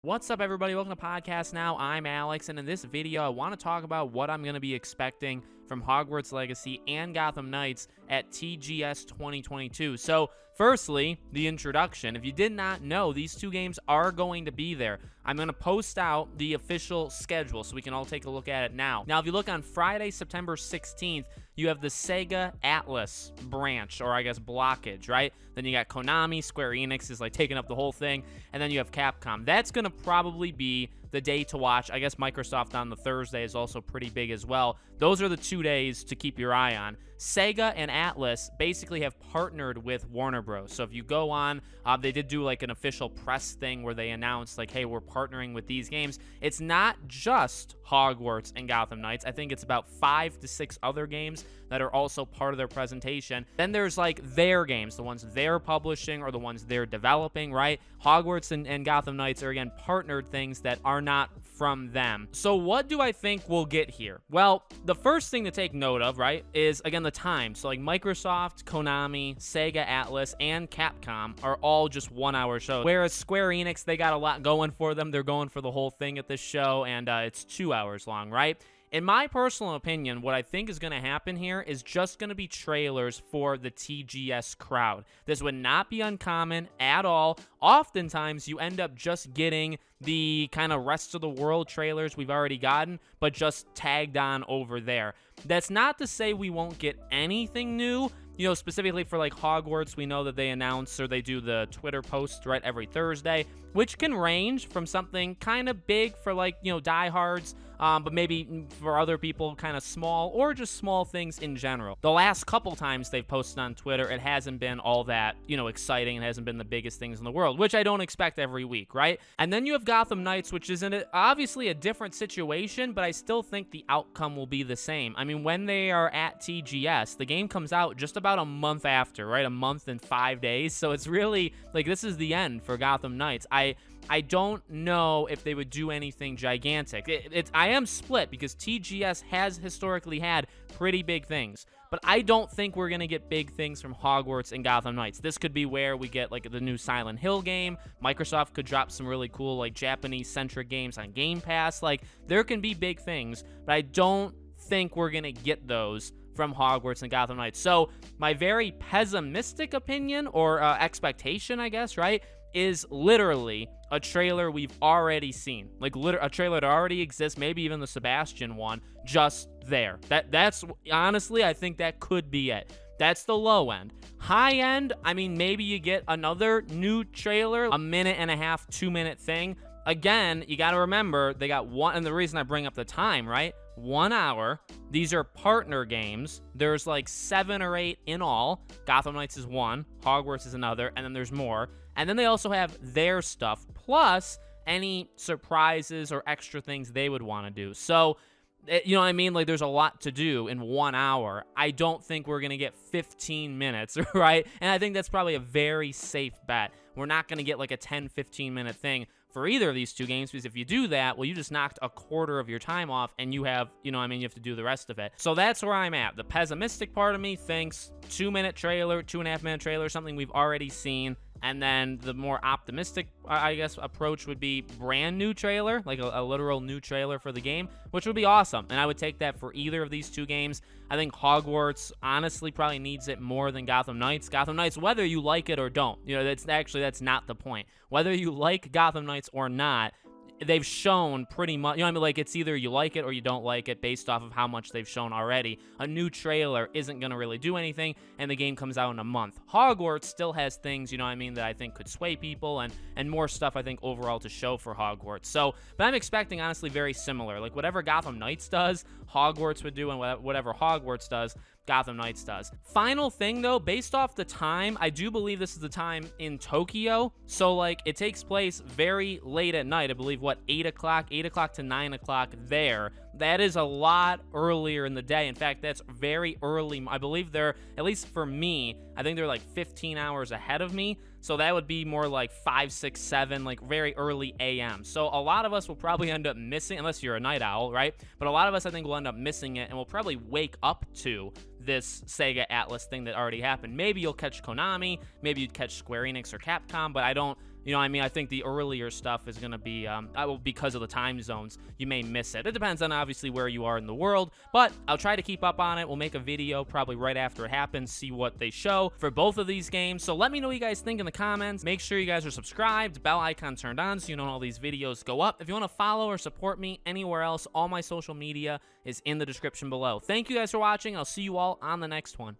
What's up, everybody? Welcome to Podcast Now. I'm Alex, and in this video, I want to talk about what I'm going to be expecting from Hogwarts Legacy and Gotham Knights at TGS 2022. So, firstly, the introduction. If you did not know, these two games are going to be there. I'm going to post out the official schedule so we can all take a look at it now. Now, if you look on Friday, September 16th, you have the Sega Atlas branch, or I guess blockage, right? Then you got Konami, Square Enix is like taking up the whole thing, and then you have Capcom. That's going to probably be the day to watch. I guess Microsoft on the Thursday is also pretty big as well. Those are the 2 days to keep your eye on. Sega and Atlas basically have partnered with Warner Bros. So if you go on, they did do like an official press thing where they announced like, hey, we're partnering with these games. It's not just Hogwarts and Gotham Knights. I think it's about 5 to 6 other games that are also part of their presentation. Then there's like their games, the ones they're publishing or the ones they're developing, right? Hogwarts and Gotham Knights are, again, partnered things that are not from them. So what do I think we'll get here? Well, the first thing to take note of, right, is, again, the time. So like Microsoft, Konami, Sega Atlas, and Capcom are all just 1-hour shows. Whereas Square Enix, they got a lot going for them. They're going for the whole thing at this show, and it's 2 hours long, right? In my personal opinion, what I think is going to happen here is just going to be trailers for the TGS crowd. This would not be uncommon at all. Oftentimes, you end up just getting the kind of rest of the world trailers we've already gotten, but just tagged on over there. That's not to say we won't get anything new. You know, specifically for like Hogwarts, we know that they announce or they do the Twitter post right every Thursday, which can range from something kind of big for like, you know, diehards, but maybe for other people kind of small or just small things in general. The last couple times they've posted on Twitter, it hasn't been all that, you know, exciting. It hasn't been the biggest things in the world, which I don't expect every week, right? And then you have Gotham Knights, which is obviously a different situation, but I still think the outcome will be the same. I mean, when they are at TGS, the game comes out just about a month after, right? A month and 5 days. So it's really like this is the end for Gotham Knights. I don't know if they would do anything gigantic. I am split because TGS has historically had pretty big things, but I don't think we're going to get big things from Hogwarts and Gotham Knights. This could be where we get like the new Silent Hill game. Microsoft could drop some really cool like Japanese-centric games on Game Pass. Like there can be big things, but I don't think we're going to get those from Hogwarts and Gotham Knights. So my very pessimistic opinion or expectation, I guess, right, is literally a trailer we've already seen. Like a trailer that already exists, maybe even the Sebastian one, just there. That's honestly, I think that could be it. That's the low end. High end, I mean, maybe you get another new trailer, a 1.5-minute, 2-minute thing. Again, you got to remember, they got one, and the reason I bring up the time, right? 1 hour. These are partner games. There's like 7 or 8 in all. Gotham Knights is one, Hogwarts is another, and then there's more. And then they also have their stuff, plus any surprises or extra things they would want to do. So, you know what I mean? Like, there's a lot to do in 1 hour. I don't think we're going to get 15 minutes, right? And I think that's probably a very safe bet. We're not going to get like a 10, 15-minute thing for either of these two games, because if you do that, well, you just knocked a quarter of your time off, and you have, you know what I mean, you have to do the rest of it. So that's where I'm at. The pessimistic part of me thinks 2-minute trailer, 2.5-minute trailer, something we've already seen. And then the more optimistic, I guess, approach would be brand new trailer, like a literal new trailer for the game, which would be awesome. And I would take that for either of these two games. I think Hogwarts honestly probably needs it more than Gotham Knights. Gotham Knights, whether you like it or don't, you know, that's not the point. Whether you like Gotham Knights or not, they've shown pretty much, you know what I mean? Like, it's either you like it or you don't like it based off of how much they've shown already. A new trailer isn't going to really do anything, and the game comes out in a month. Hogwarts still has things, you know what I mean, that I think could sway people, and more stuff, I think, overall to show for Hogwarts. So, but I'm expecting, honestly, very similar. Like, whatever Gotham Knights does, Hogwarts would do, and whatever Hogwarts does, Gotham Knights does. Final thing, though, based off the time, I do believe this is the time in Tokyo. So, like, it takes place very late at night. I believe, 8 o'clock to 9 o'clock there. That is a lot earlier in the day. In fact, that's very early. I believe they're, at least for me, I think they're like 15 hours ahead of me. So that would be more like 5, 6, 7, like very early AM. So a lot of us will probably end up missing, unless you're a night owl, right? But a lot of us, I think, will end up missing it, and we'll probably wake up to this Sega Atlas thing that already happened. Maybe you'll catch Konami, maybe you'd catch Square Enix or Capcom, but I don't You know what I mean? I think the earlier stuff is going to be, because of the time zones, you may miss it. It depends on obviously where you are in the world, but I'll try to keep up on it. We'll make a video probably right after it happens, see what they show for both of these games. So let me know what you guys think in the comments. Make sure you guys are subscribed, bell icon turned on so you know when all these videos go up. If you want to follow or support me anywhere else, all my social media is in the description below. Thank you guys for watching. I'll see you all on the next one.